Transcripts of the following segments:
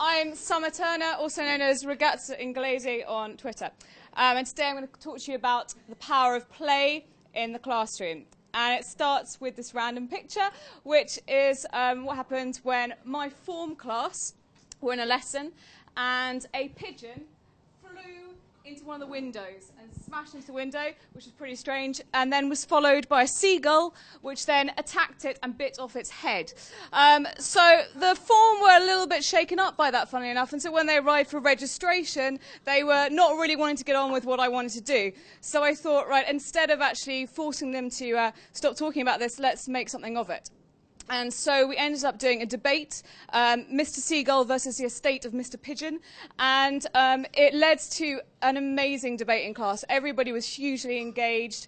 I'm Summer Turner, also known as Ragazza Inglese on Twitter. And today I'm going to talk to you about the power of play in the classroom. And it starts with this random picture, which is what happened when my form class were in a lesson and a pigeon flew into one of the windows and smashed into the window, which was pretty strange, and then was followed by a seagull, which then attacked it and bit off its head. So the form were a little bit shaken up by that, funnily enough, and so when they arrived for registration, they were not really wanting to get on with what I wanted to do. So I thought, right, instead of actually forcing them to stop talking about this, let's make something of it. And so we ended up doing a debate, Mr. Seagull versus the estate of Mr. Pigeon, and it led to an amazing debate in class. Everybody was hugely engaged.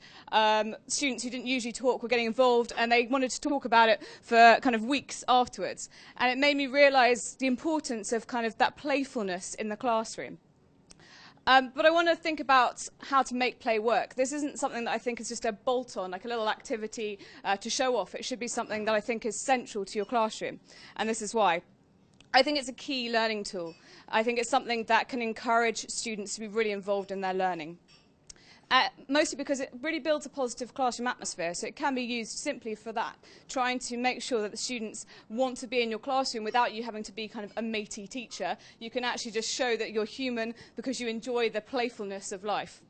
Students who didn't usually talk were getting involved, and they wanted to talk about it for kind of weeks afterwards. And it made me realise the importance of kind of that playfulness in the classroom. But I want to think about how to make play work. This isn't something that I think is just a bolt-on, like a little activity to show off. It should be something that I think is central to your classroom, and this is why. I think it's a key learning tool. I think it's something that can encourage students to be really involved in their learning. Mostly because it really builds a positive classroom atmosphere, so it can be used simply for that, trying to make sure that the students want to be in your classroom without you having to be kind of a matey teacher. You can actually just show that you're human because you enjoy the playfulness of life.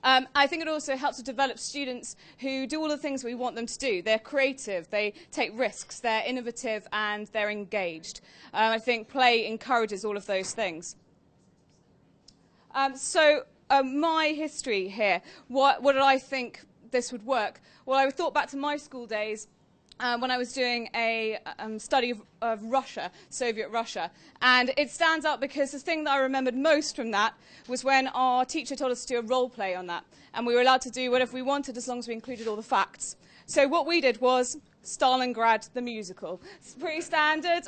I think it also helps to develop students who do all the things we want them to do. They're creative, they take risks, they're innovative, and they're engaged. I think play encourages all of those things. My history here, what did I think this would work? Well, I thought back to my school days when I was doing a study of Russia, Soviet Russia. And it stands out because the thing that I remembered most from that was when our teacher told us to do a role play on that. And we were allowed to do whatever we wanted as long as we included all the facts. So what we did was Stalingrad the musical. It's pretty standard,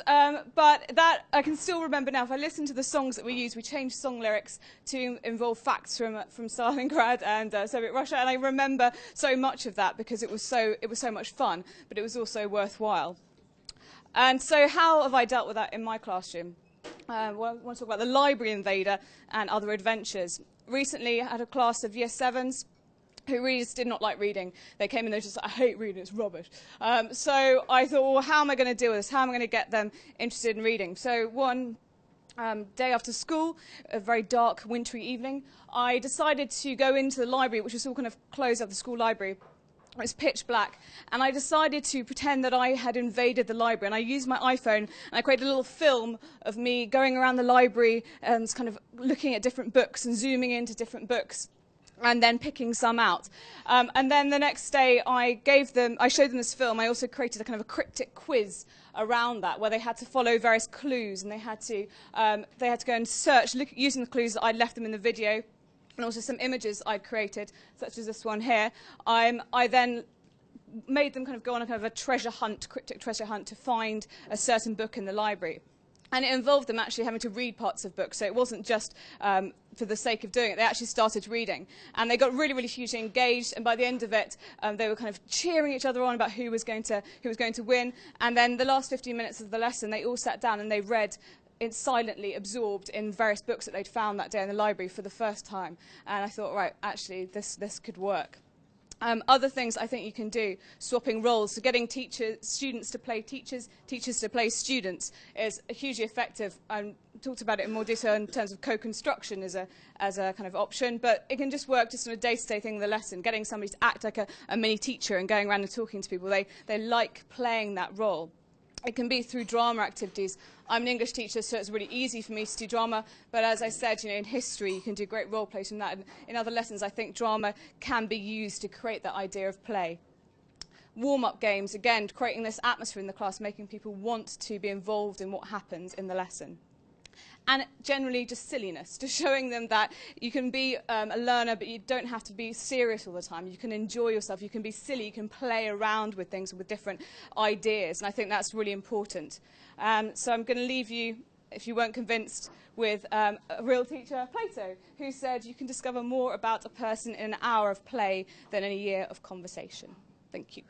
but that I can still remember now. If I listen to the songs that we used, we changed song lyrics to involve facts from Stalingrad and Soviet Russia, and I remember so much of that because it was so much fun, but it was also worthwhile. And so how have I dealt with that in my classroom? Well, I want to talk about the library invader and other adventures. Recently, I had a class of Year 7s who really just did not like reading. They came in, they were just like, I hate reading, it's rubbish. So I thought, well, how am I going to deal with this? How am I going to get them interested in reading? So one day after school, a very dark, wintry evening, I decided to go into the library, which was all kind of closed up, the school library. It was pitch black, and I decided to pretend that I had invaded the library, and I used my iPhone, and I created a little film of me going around the library and kind of looking at different books and zooming into different books, and then picking some out. And then the next day I showed them this film. I also created a kind of a cryptic quiz around that where they had to follow various clues, and they had to go and search using the clues that I'd left them in the video, and also some images I'd created, such as this one here. I then made them kind of go on a kind of a treasure hunt, cryptic treasure hunt, to find a certain book in the library. And it involved them actually having to read parts of books, so it wasn't just for the sake of doing it. They actually started reading, and they got really, really hugely engaged. And by the end of it, they were kind of cheering each other on about who was going to win. And then the last 15 minutes of the lesson, they all sat down and they read it silently, absorbed in various books that they'd found that day in the library for the first time. And I thought, right, actually, this could work. Other things I think you can do, swapping roles, so getting students to play teachers, teachers to play students is hugely effective. I talked about it in more detail in terms of co-construction as a kind of option, but it can just work just on a day-to-day thing in the lesson, getting somebody to act like a mini teacher and going around and talking to people. They like playing that role. It can be through drama activities. I'm an English teacher, so it's really easy for me to do drama. But as I said, in history, you can do great role plays from that. And in other lessons, I think drama can be used to create that idea of play. Warm-up games, again, creating this atmosphere in the class, making people want to be involved in what happens in the lesson. And generally just silliness, just showing them that you can be a learner, but you don't have to be serious all the time. You can enjoy yourself, you can be silly, you can play around with things, with different ideas, and I think that's really important. So I'm going to leave you, if you weren't convinced, with a real teacher, Plato, who said you can discover more about a person in an hour of play than in a year of conversation. Thank you.